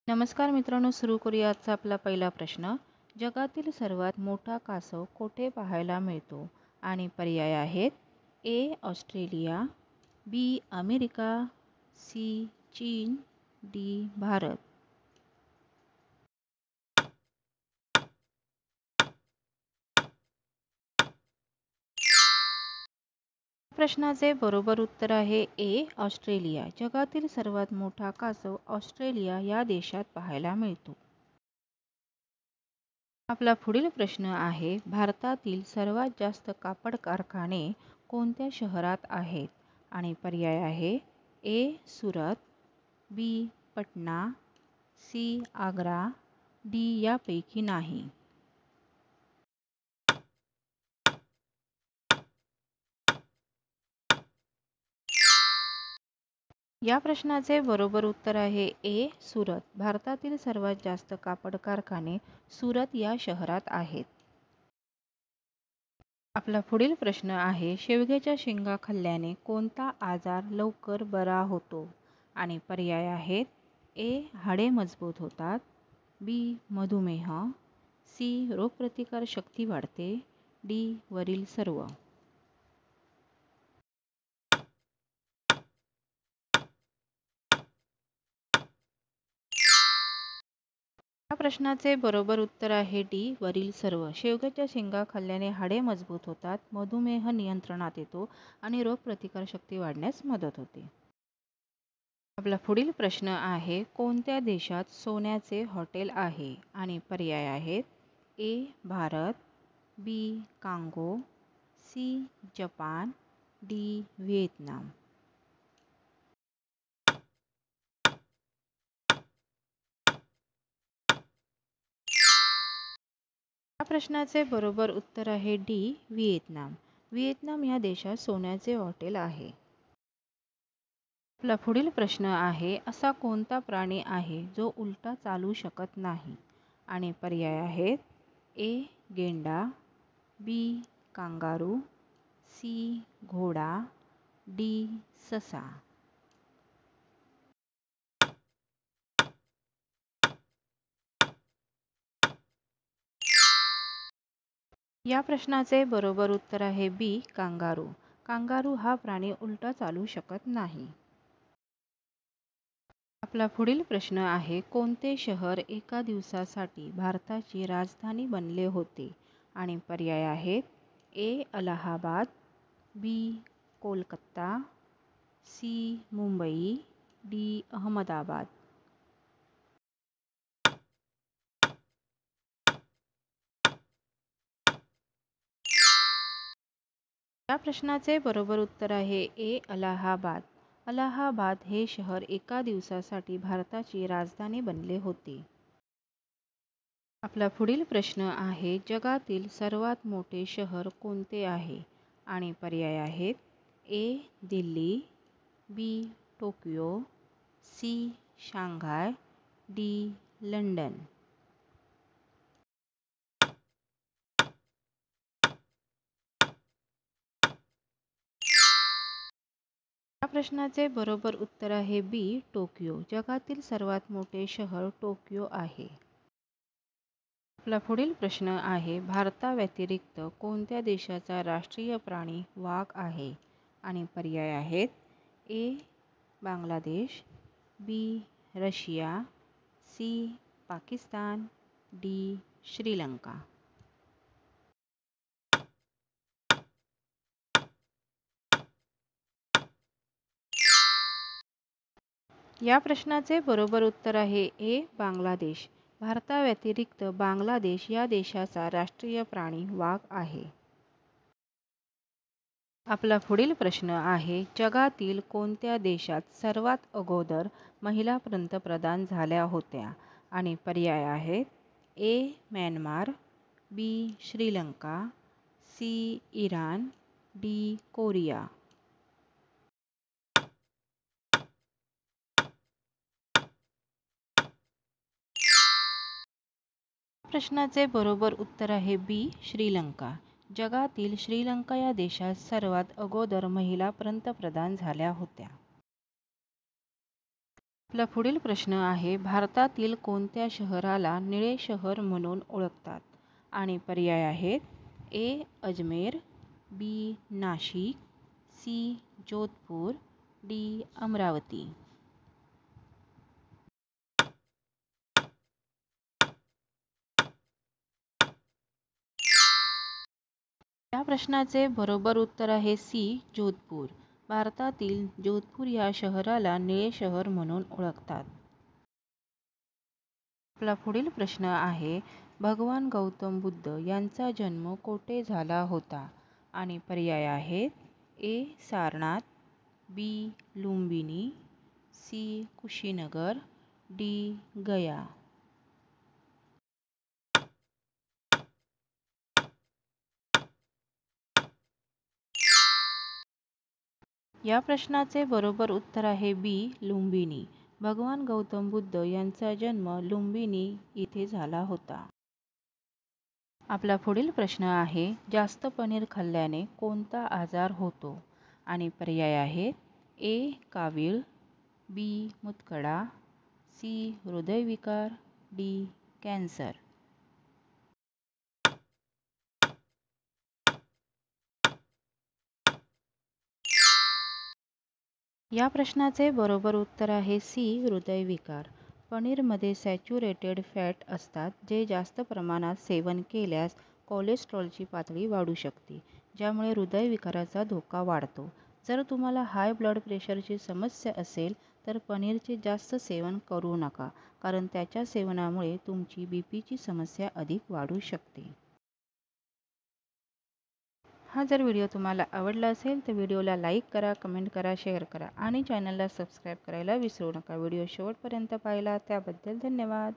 नमस्कार मित्रांनो, सुरू करूया आजचा आपला पहिला प्रश्न. जगातील सर्वात मोठा कासव कोठे पाहायला मिळतो? आणि पर्याय आहेत: A Australia, B America, C चीन, डी भारत. प्रश्नाचे बरोबर उत्तर आहे ए ऑस्ट्रेलिया. जगातील सर्वात मोठा कासव ऑस्ट्रेलिया या देशात पाहायला मिळतो. आपला पुढील प्रश्न आहे: भारतातील सर्वात जास्त कापड कारखाने कोणत्या शहरात आहेत? आणि पर्याय आहे: ए सुरत, बी पटना, सी आग्रा, डी यापैकी नाही. या प्रश्नाचे बरोबर उत्तर आहे ए सुरत. भारतातील सर्वात जास्त कापड कारखाने सुरत या शहरात आहेत. आपला पुढील प्रश्न आहे: शेवग्याच्या शेंगा खाल्ल्याने कोणता आजार लवकर बरा होतो? आणि पर्याय आहेत: ए हाडे मजबूत होतात, बी मधुमेह, सी रोगप्रतिकार शक्ती वाढते, डी वरील सर्व. या प्रश्नाचे बरोबर उत्तर आहे डी वरील सर्व. शेवग्याच्या शेंगा खाल्ल्याने हाडे मजबूत होतात, मधुमेह नियंत्रणात येतो आणि रोगप्रतिकारशक्ती वाढण्यास मदत होते. आपला पुढील प्रश्न आहे: कोणत्या देशात सोन्याचे हॉटेल आहे? आणि पर्याय आहेत: A Bharat, B Congo, C Japan, D Vietnam. या प्रश्नाचे बरोबर उत्तर आहे डी व्हिएतनाम. व्हिएतनाम या देशात सोन्याचे हॉटेल आहे. आपला पुढील प्रश्न आहे: असा कोणता प्राणी आहे जो उलटा चालू शकत नाही? आणि पर्याय आहेत: ए गेंडा, बी कांगारू, सी घोडा, डी ससा. या प्रश्नाचे बरोबर उत्तर आहे बी कांगारू. कांगारू हा प्राणी उलटा चालू शकत नाही. आपला पुढील प्रश्न आहे: कोणते शहर एका दिवसासाठी भारताची राजधानी बनले होते? आणि पर्याय आहेत: ए अलाहाबाद, बी कोलकाता, सी मुंबई, डी अहमदाबाद. या प्रश्नाचे बरोबर उत्तर आहे ए अलाहाबाद. अलाहाबाद हे शहर एका दिवसासाठी भारताची राजधानी बनले होते. आपला पुढील प्रश्न आहे: जगातील सर्वात मोठे शहर कोणते आहे? आणि पर्याय आहेत: A Delhi, B Tokyo, C Shanghai, D London. या प्रश्नाचे बरोबर उत्तर आहे बी टोकियो. जगातील सर्वात मोठे शहर टोकियो आहे. आपला पुढील प्रश्न आहे: भारताव्यतिरिक्त कोणत्या देशाचा राष्ट्रीय प्राणी वाघ आहे? आणि पर्याय आहेत: A Bangladesh, B Russia, C Pakistan, D Sri Lanka. या प्रश्नाचे बरोबर उत्तर आहे ए बांगलादेश. भारताव्यतिरिक्त बांगलादेश या देशाचा राष्ट्रीय प्राणी वाघ आहे. आपला पुढील प्रश्न आहे: जगातील कोणत्या देशात सर्वात अगोदर महिला पंतप्रधान झाल्या होत्या? आणि पर्याय आहेत: A Myanmar, B Sri Lanka, C Iran, D Korea. प्रश्नाचे बरोबर उत्तर आहे बी श्रीलंका. जगातील श्रीलंका या देशात सर्वात अगोदर महिला पंतप्रधान झाल्या होत्या. आपला पुढील प्रश्न आहे, भारतातील कोणत्या शहराला निळे शहर म्हणून ओळखतात? आणि पर्याय आहेत ए. अजमेर, बी. नाशिक, सी. जोधपूर, डी. अमरावती. या प्रश्नाचे बरोबर उत्तर आहे सी. जोधपूर. भारतातील जोधपूर या शहराला निळे शहर म्हणून ओळखतात. आपला पुढील प्रश्न आहे, भगवान गौतम बुद्ध यांचा जन्म कोठे झाला होता? आणि पर्याय आहेत ए. सारनाथ, बी. लुंबिनी, सी. कुशीनगर, डी. गया. या प्रश्नाचे बरोबर उत्तर आहे बी. लुंबिनी. भगवान गौतम बुद्ध यांचा जन्म लुंबिनी येथे झाला होता. आपला पुढील प्रश्न आहे, जास्त पनीर खाल्ल्याने कोणता आजार होतो? आणि पर्याय आहेत ए. कावीळ, बी. मूतखडा, सी. हृदयविकार, डी. कॅन्सर. या प्रश्नाचे बरोबर उत्तर आहे सी. हृदयविकार. पनीरमध्ये सॅच्युरेटेड फॅट असतात, जे जास्त प्रमाणात सेवन केल्यास कोलेस्टेरॉलची पातळी वाढू शकते, ज्यामुळे हृदयविकाराचा धोका वाढतो. जर तुम्हाला हाय ब्लड प्रेशरची समस्या असेल तर पनीरचे जास्त सेवन करू नका, कारण त्याच्या सेवनामुळे तुमची बीपीची समस्या अधिक वाढू शकते. हा जर व्हिडिओ तुम्हाला आवडला असेल तर व्हिडिओला लाईक करा, कमेंट करा, शेअर करा आणि चॅनलला सबस्क्राईब करायला विसरू नका. व्हिडिओ शेवटपर्यंत पाहिला त्याबद्दल धन्यवाद.